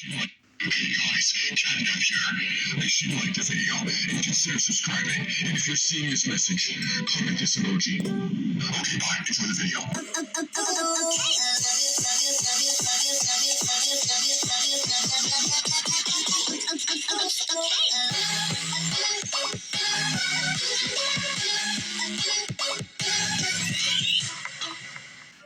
Hey guys, Catnap here. Make sure you like the video and consider subscribing. And if you're seeing this message, comment this emoji. Okay, bye. Enjoy the video.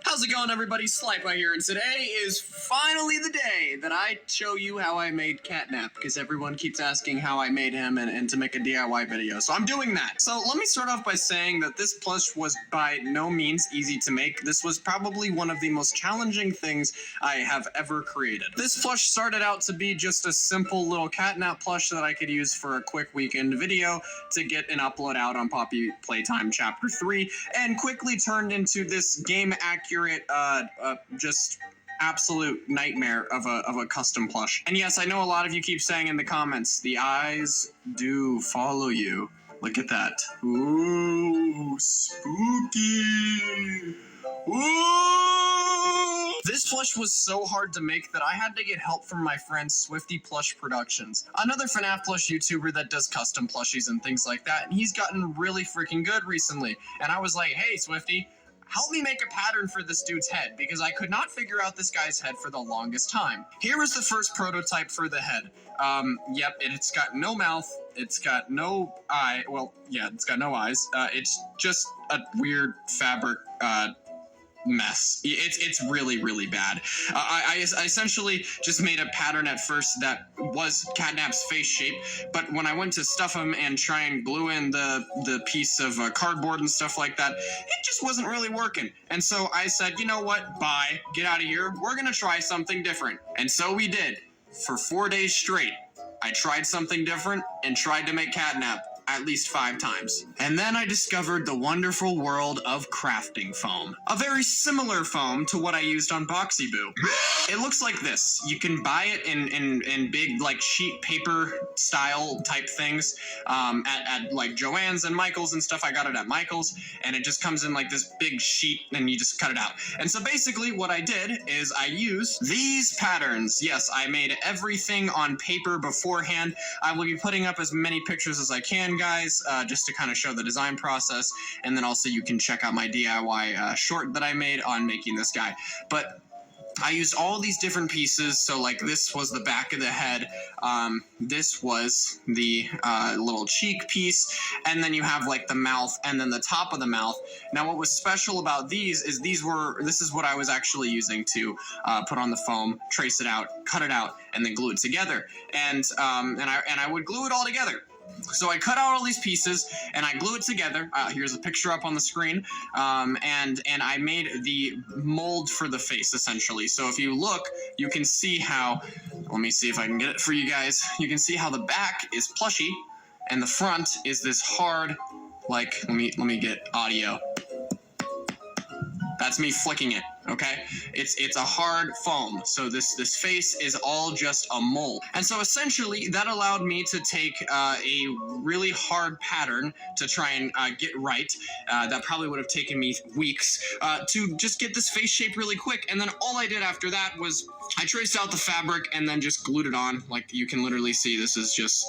How's it going, everybody? Slipa here, and today is finally the day that I show you how I made Catnap, because everyone keeps asking how I made him and to make a DIY video, so I'm doing that. So let me start off by saying that this plush was by no means easy to make. This was probably one of the most challenging things I have ever created. This plush started out to be just a simple little Catnap plush that I could use for a quick weekend video to get an upload out on Poppy Playtime Chapter 3, and quickly turned into this game-accurate, just absolute nightmare of a custom plush. And yes, I know a lot of you keep saying in the comments, the eyes do follow you. Look at that. Ooh, spooky. Ooh! This plush was so hard to make that I had to get help from my friend Swifty Plush Productions, another FNAF plush YouTuber that does custom plushies and things like that, and he's gotten really freaking good recently. And I was like, hey Swifty, help me make a pattern for this dude's head, because I could not figure out this guy's head for the longest time. Here is the first prototype for the head. Yep, it's got no mouth, it's got no eye, well, yeah, it's got no eyes. It's just a weird fabric, mess. It's really, really bad. I essentially just made a pattern at first that was Catnap's face shape, but when I went to stuff him and try and glue in the piece of cardboard and stuff like that, it just wasn't really working. And so I said, you know what, bye, get out of here, we're gonna try something different. And so we did. For 4 days straight, I tried something different and tried to make Catnap at least 5 times. And then I discovered the wonderful world of crafting foam. A very similar foam to what I used on Boxy Boo. It looks like this. You can buy it in big, like, sheet paper style type things at like Joann's and Michael's and stuff. I got it at Michael's, and it just comes in like this big sheet and you just cut it out. And so basically what I did is I used these patterns. Yes, I made everything on paper beforehand. I will be putting up as many pictures as I can, guys, just to kind of show the design process, and then also you can check out my DIY short that I made on making this guy. But I used all these different pieces. So like this was the back of the head, this was the little cheek piece, and then you have like the mouth and then the top of the mouth. Now what was special about these is this is what I was actually using to put on the foam, trace it out, cut it out, and then glue it together. And I would glue it all together. So I cut out all these pieces and I glue it together. Here's a picture up on the screen. And I made the mold for the face, essentially. So if you look, you can see how, let me see if I can get it for you guys. You can see how the back is plushy and the front is this hard, like, let me get audio. That's me flicking it, okay? It's a hard foam, so this face is all just a mold. And so essentially, that allowed me to take a really hard pattern to try and get right. That probably would have taken me weeks to just get this face shape really quick. And then all I did after that was I traced out the fabric and then just glued it on. Like you can literally see, this is just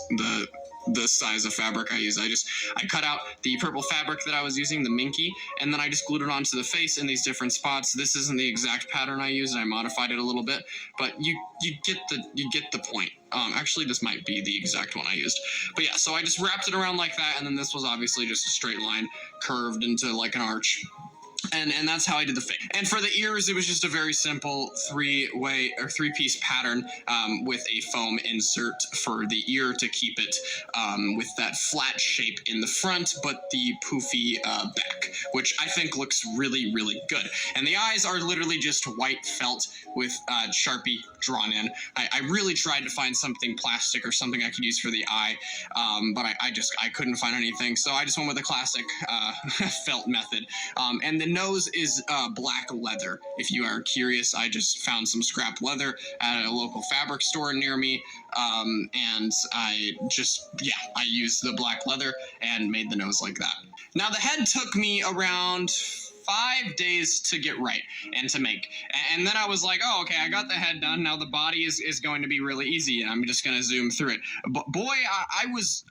the size of fabric I use. I cut out the purple fabric that I was using, the minky, and then I just glued it onto the face in these different spots. This isn't the exact pattern I used, and I modified it a little bit, but you get the point. Actually, this might be the exact one I used. But yeah, so I just wrapped it around like that, and then this was obviously just a straight line curved into like an arch. And that's how I did the face. And for the ears, it was just a very simple three-piece pattern with a foam insert for the ear to keep it with that flat shape in the front, but the poofy back, which I think looks really, really good. And the eyes are literally just white felt with Sharpie drawn in. I really tried to find something plastic or something I could use for the eye, but I couldn't find anything, so I just went with the classic felt method. And the nose is black leather. If you are curious, I just found some scrap leather at a local fabric store near me, and I used the black leather and made the nose like that. Now the head took me around 5 days to get right and to make. And then I was like, oh, okay, I got the head done. Now the body is going to be really easy, and I'm just going to zoom through it. But boy, I was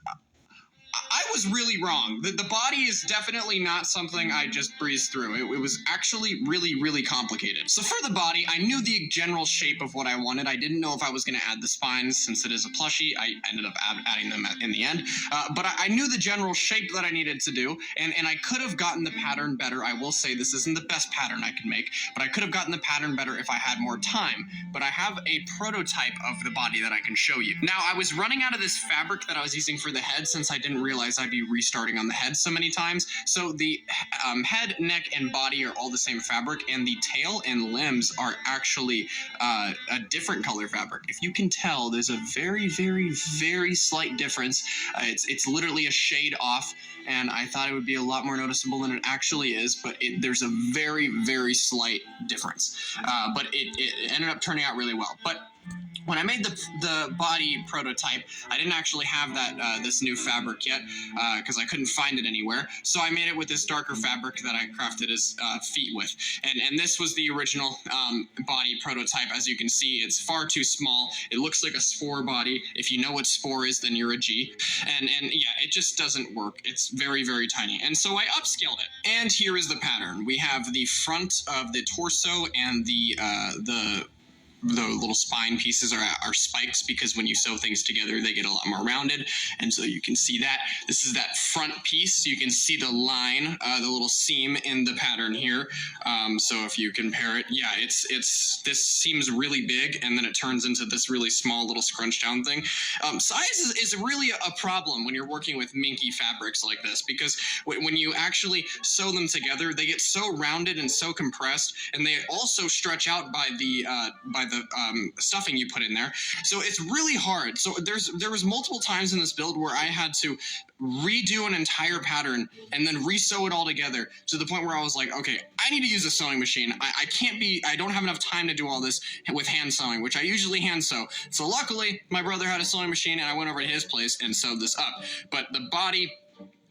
really wrong. The body is definitely not something I just breezed through. It was actually really, really complicated. So for the body, I knew the general shape of what I wanted. I didn't know if I was going to add the spines since it is a plushie. I ended up adding them in the end. But I knew the general shape that I needed to do, and I could have gotten the pattern better. I will say this isn't the best pattern I could make, but I could have gotten the pattern better if I had more time. But I have a prototype of the body that I can show you. Now, I was running out of this fabric that I was using for the head since I didn't realize I'd be restarting on the head so many times. So the head, neck, and body are all the same fabric, and the tail and limbs are actually a different color fabric. If you can tell, there's a very, very, very slight difference. It's literally a shade off, and I thought it would be a lot more noticeable than it actually is, but there's a very, very slight difference. But it ended up turning out really well. But when I made the body prototype, I didn't actually have that this new fabric yet because I couldn't find it anywhere. So I made it with this darker fabric that I crafted his feet with. And this was the original body prototype. As you can see, it's far too small. It looks like a spore body. If you know what spore is, then you're a G. And yeah, it just doesn't work. It's very, very tiny. And so I upscaled it. And here is the pattern. We have the front of the torso and the little spine pieces are spikes because when you sew things together, they get a lot more rounded. And so you can see that. This is that front piece. You can see the line, the little seam in the pattern here. So if you compare it, yeah, this seems really big, and then it turns into this really small little scrunch down thing. Size is really a problem when you're working with minky fabrics like this, because when you actually sew them together, they get so rounded and so compressed, and they also stretch out by the stuffing you put in there. So it's really hard. So there was multiple times in this build where I had to redo an entire pattern and then re-sew it all together to the point where I was like, okay, I need to use a sewing machine. I don't have enough time to do all this with hand sewing, which I usually hand sew. So luckily, my brother had a sewing machine and I went over to his place and sewed this up. But the body,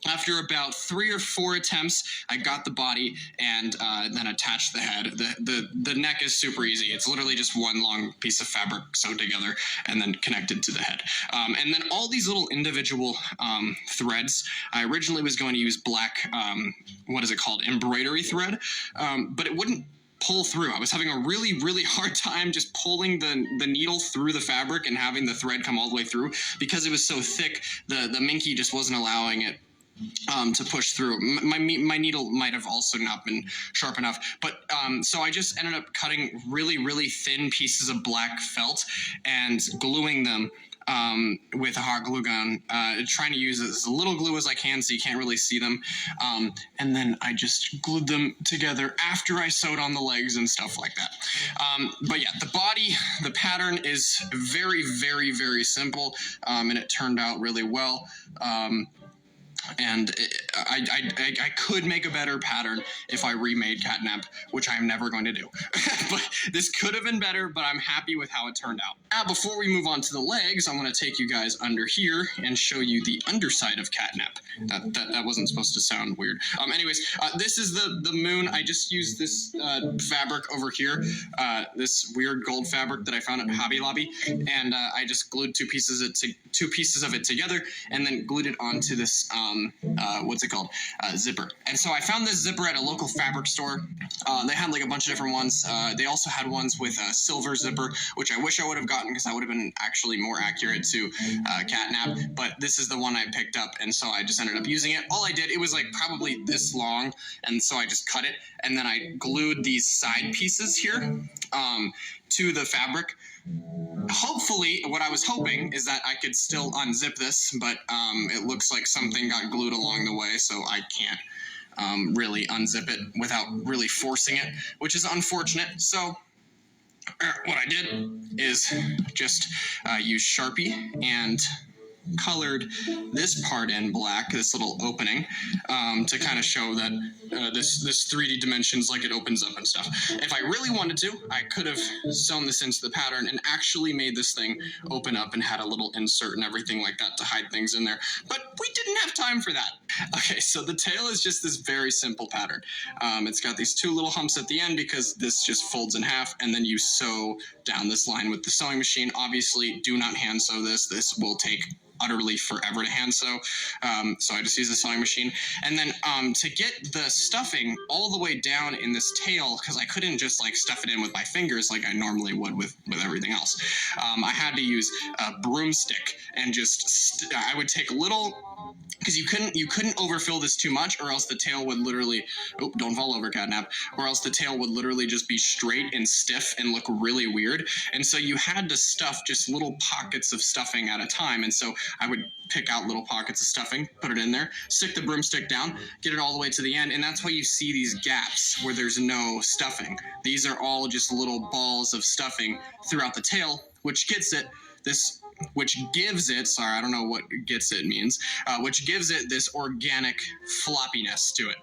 after about 3 or 4 attempts, I got the body and then attached the head. The neck is super easy. It's literally just one long piece of fabric sewed together and then connected to the head. And then all these little individual threads. I originally was going to use black, what is it called? Embroidery thread, but it wouldn't pull through. I was having a really, really hard time just pulling the needle through the fabric and having the thread come all the way through because it was so thick. The minky just wasn't allowing it to push through. My needle might have also not been sharp enough, but so I just ended up cutting really, really thin pieces of black felt and gluing them with a hot glue gun, trying to use as little glue as I can so you can't really see them, and then I just glued them together after I sewed on the legs and stuff like that. But yeah, the body, the pattern is very, very, very simple, and it turned out really well. And I could make a better pattern if I remade Catnap, which I am never going to do. But this could have been better, but I'm happy with how it turned out. Now, before we move on to the legs, I'm going to take you guys under here and show you the underside of Catnap. That wasn't supposed to sound weird. Anyways, this is the moon. I just used this fabric over here, this weird gold fabric that I found at Hobby Lobby, and I just glued two pieces of it together, and then glued it onto this what's it called? Zipper. And so I found this zipper at a local fabric store. They had like a bunch of different ones. They also had ones with a silver zipper, which I wish I would have gotten because that would have been actually more accurate to Catnap. But this is the one I picked up, and so I just ended up using it. All I did, it was like probably this long, and so I just cut it, and then I glued these side pieces here to the fabric. Hopefully, what I was hoping is that I could still unzip this, but it looks like something got glued along the way, so I can't really unzip it without really forcing it, which is unfortunate. So what I did is just use Sharpie and colored this part in black, this little opening, to kind of show that this 3D dimensions, like it opens up and stuff. If I really wanted to, I could have sewn this into the pattern and actually made this thing open up and had a little insert and everything like that to hide things in there. But we didn't have time for that. Okay, so the tail is just this very simple pattern. It's got these two little humps at the end because this just folds in half, and then you sew down this line with the sewing machine. Obviously, do not hand sew this. This will take utterly forever to hand sew, so I just use the sewing machine. And then to get the stuffing all the way down in this tail, because I couldn't just like stuff it in with my fingers like I normally would with everything else, I had to use a broomstick and just I would take little, because you couldn't overfill this too much, or else the tail would literally, oh, don't fall over, Catnap, or else the tail would literally just be straight and stiff and look really weird. And so you had to stuff just little pockets of stuffing at a time. And so I would pick out little pockets of stuffing, put it in there, stick the broomstick down, get it all the way to the end, and that's why you see these gaps where there's no stuffing. These are all just little balls of stuffing throughout the tail, which gives it, sorry, I don't know what gets it means, which gives it this organic floppiness to it.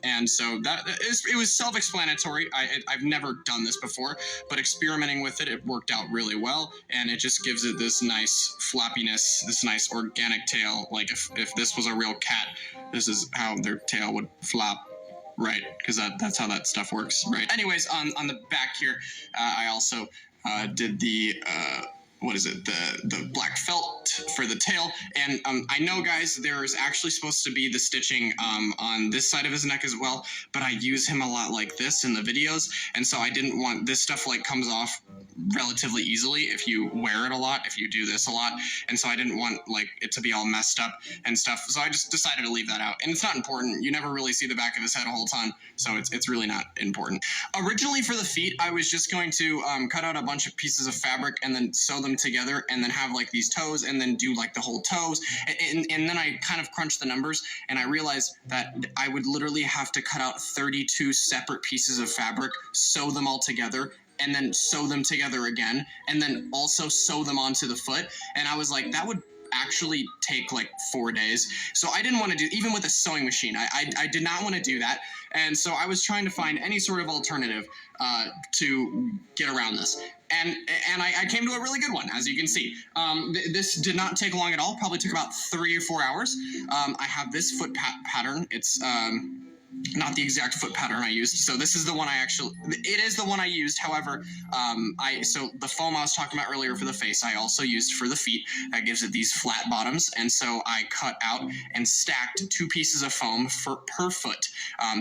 And so it was self-explanatory. I've never done this before, but experimenting with it, it worked out really well, and it just gives it this nice flappiness, this nice organic tail. Like if this was a real cat, this is how their tail would flop. Right, because that's how that stuff works, right? Anyways, on the back here, I also did the the black felt for the tail. And I know, guys, there's actually supposed to be the stitching on this side of his neck as well, but I use him a lot like this in the videos, and so I didn't want this stuff like comes off relatively easily if you wear it a lot, if you do this a lot, and so I didn't want like it to be all messed up and stuff, so I just decided to leave that out. And it's not important. You never really see the back of his head a whole ton, so it's really not important. Originally for the feet, I was just going to cut out a bunch of pieces of fabric and then sew them together and then have like these toes and then do like the whole toes, and then I kind of crunched the numbers and I realized that I would literally have to cut out 32 separate pieces of fabric, sew them all together, and then sew them together again, and then also sew them onto the foot. And I was like, that would actually take like 4 days. So I didn't want to do, even with a sewing machine, I did not want to do that. And so I was trying to find any sort of alternative to get around this. And I came to a really good one, as you can see. This did not take long at all, probably took about 3 or 4 hours. I have this foot pattern. It's not the exact foot pattern I used. So this is the one it is the one I used. However, so the foam I was talking about earlier for the face, I also used for the feet. That gives it these flat bottoms. And so I cut out and stacked 2 pieces of foam per foot.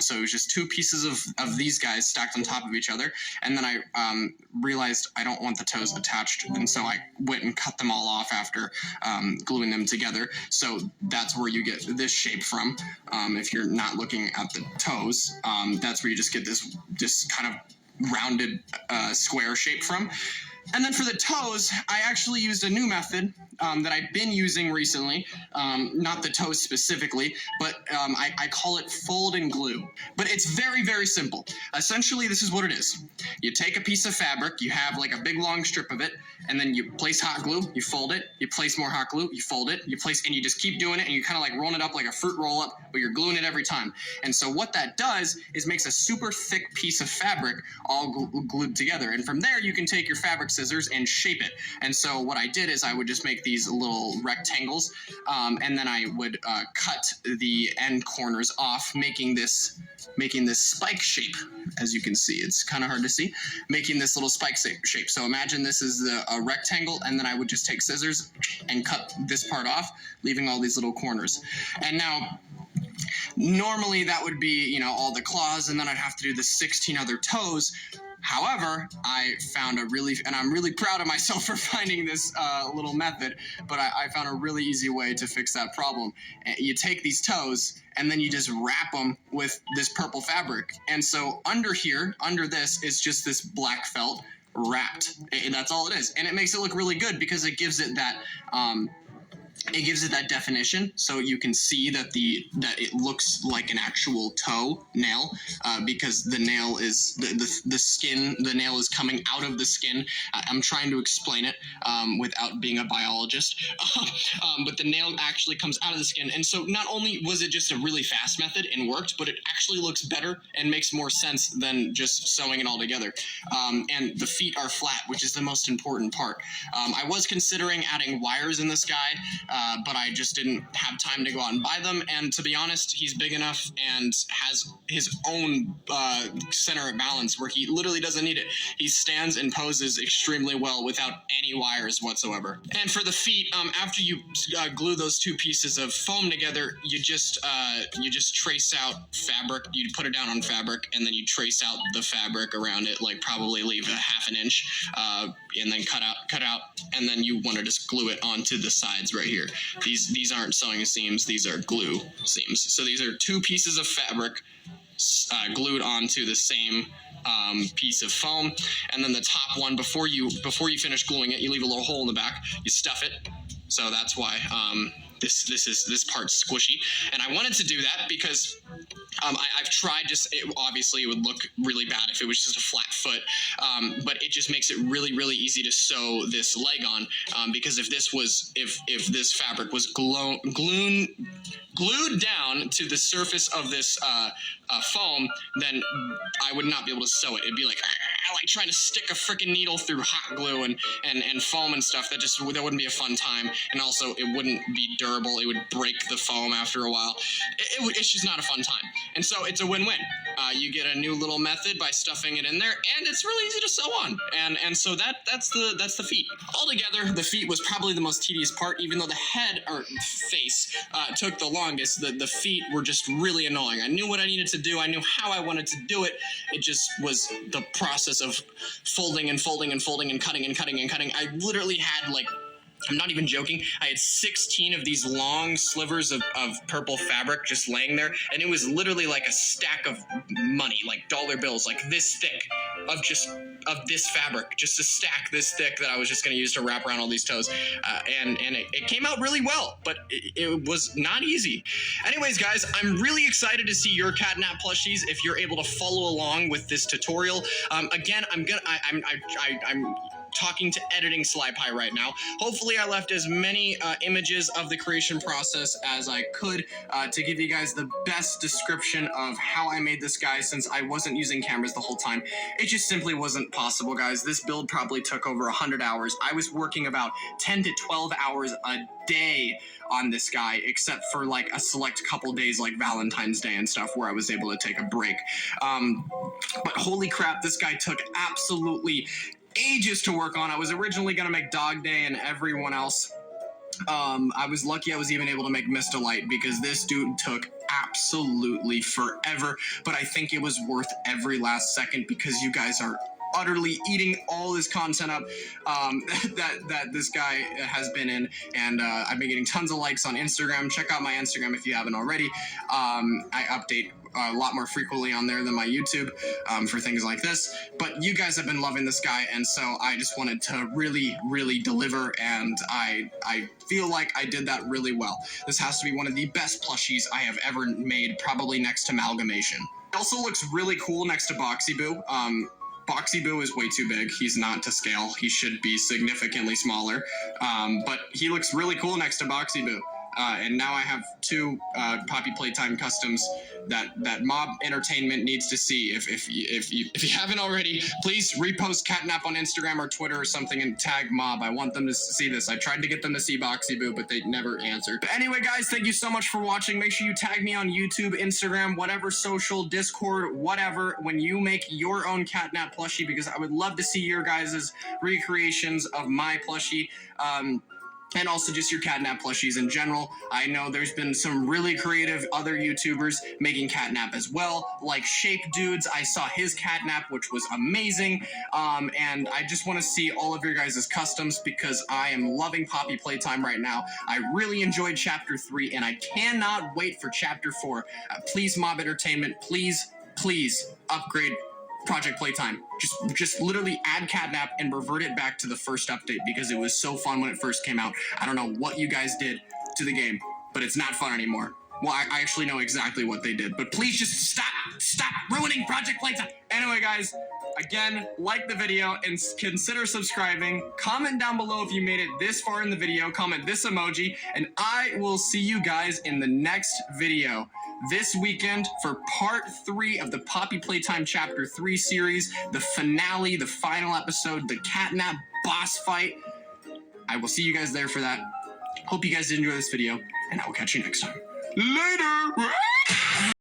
So it was just 2 pieces of these guys stacked on top of each other. And then I realized I don't want the toes attached. And so I went and cut them all off after gluing them together. So that's where you get this shape from. If you're not looking at the toes, that's where you just get this kind of rounded square shape from. And then for the toes, I actually used a new method that I've been using recently, not the toes specifically, but I call it fold and glue. But it's very, very simple. Essentially, this is what it is. You take a piece of fabric, you have like a big long strip of it, and then you place hot glue, you fold it, you place more hot glue, you fold it, and you just keep doing it, and you kind of like rolling it up like a fruit roll up, but you're gluing it every time. And so what that does is makes a super thick piece of fabric all glued together. And from there, you can take your fabric scissors and shape it. And so what I did is I would just make these little rectangles, and then I would cut the end corners off, making this spike shape. As you can see, it's kind of hard to see, making this little spike shape. So imagine this is a rectangle, and then I would just take scissors and cut this part off, leaving all these little corners. And now normally that would be, all the claws, and then I'd have to do the 16 other toes. However, I found and I'm really proud of myself for finding this little method, but I found a really easy way to fix that problem. You take these toes, and then you just wrap them with this purple fabric. And so under this is just this black felt wrapped. And that's all it is. And it makes it look really good because it gives it that it gives it that definition, so you can see that it looks like an actual toe nail, because the nail is the skin. The nail is coming out of the skin. I'm trying to explain it without being a biologist, but the nail actually comes out of the skin. And so not only was it just a really fast method and worked, but it actually looks better and makes more sense than just sewing it all together. And the feet are flat, which is the most important part. I was considering adding wires in this guy, but I just didn't have time to go out and buy them. And to be honest, he's big enough and has his own center of balance where he literally doesn't need it. He stands and poses extremely well without any wires whatsoever. And for the feet, after you glue those two pieces of foam together, you just trace out fabric. You put it down on fabric, and then you trace out the fabric around it, like probably leave a half an inch, and then cut out, and then you want to just glue it onto the sides right here. These aren't sewing seams; these are glue seams. So these are two pieces of fabric glued onto the same piece of foam, and then the top one, before you finish gluing it, you leave a little hole in the back. You stuff it. So that's why this part's squishy, and I wanted to do that because I've tried obviously it would look really bad if it was just a flat foot, but it just makes it really easy to sew this leg on, because if this fabric was glued down to the surface of this foam, then I would not be able to sew it. It'd be like trying to stick a freaking needle through hot glue and foam and stuff. That wouldn't be a fun time, and also it wouldn't be durable. It would break the foam after a while. It's just not a fun time. And so it's a win-win. You get a new little method by stuffing it in there, and it's really easy to sew on. And so that's the feet. Altogether, the feet was probably the most tedious part, even though the head or face took the longest. The feet were just really annoying. I knew what I needed to do. I knew how I wanted to do it. It just was the process of folding and folding and folding and cutting and cutting and cutting. I literally had I'm not even joking, I had 16 of these long slivers of purple fabric just laying there, and it was literally like a stack of money, like dollar bills, like this thick, of this fabric, just a stack this thick that I was just going to use to wrap around all these toes, and it came out really well, but it was not easy. Anyways, guys, I'm really excited to see your Catnap plushies if you're able to follow along with this tutorial. Again, I'm talking to editing SlyPie right now. Hopefully I left as many images of the creation process as I could to give you guys the best description of how I made this guy, since I wasn't using cameras the whole time. It just simply wasn't possible, guys. This build probably took over 100 hours. I was working about 10 to 12 hours a day on this guy, except for like a select couple days like Valentine's Day and stuff where I was able to take a break. But holy crap, this guy took absolutely ages to work on. I was originally going to make Dog Day and everyone else. I was lucky I was even able to make Mr. Light, because this dude took absolutely forever, but I think it was worth every last second because you guys are utterly eating all this content up that this guy has been in, and I've been getting tons of likes on Instagram. Check out my Instagram if you haven't already. I update a lot more frequently on there than my YouTube for things like this, but you guys have been loving this guy, and so I just wanted to really deliver, and I feel like I did that really well. This has to be one of the best plushies I have ever made, probably next to Amalgamation. It also looks really cool next to Boxy Boo. Boxy Boo is way too big. He's not to scale. He should be significantly smaller, but he looks really cool next to Boxy Boo. And now I have two Poppy Playtime customs that Mob Entertainment needs to see. If you haven't already, please repost Catnap on Instagram or Twitter or something and tag Mob. I want them to see this. I tried to get them to see Boxy Boo, but they never answered. But anyway, guys, thank you so much for watching. Make sure you tag me on YouTube, Instagram, whatever social, Discord, whatever, when you make your own Catnap plushie, because I would love to see your guys' recreations of my plushie. And also just your Catnap plushies in general. I know there's been some really creative other YouTubers making Catnap as well, like Shape Dudes. I saw his Catnap, which was amazing. And I just want to see all of your guys' customs, because I am loving Poppy Playtime right now. I really enjoyed Chapter 3, and I cannot wait for Chapter 4. Please, Mob Entertainment, please upgrade Project Playtime. Just literally add Catnap and revert it back to the first update, because it was so fun when it first came out. I don't know what you guys did, to the game, but it's not fun anymore. Well, I actually know exactly what they did, but please just stop ruining Project Playtime. Anyway, guys, again, like the video and consider subscribing. Comment down below if you made it this far in the video. Comment this emoji, and I will see you guys in the next video. This weekend for part 3 of the Poppy Playtime Chapter 3 series, the finale, the final episode, the Catnap boss fight. I will see you guys there for that. Hope you guys did enjoy this video, and I will catch you next time. Later!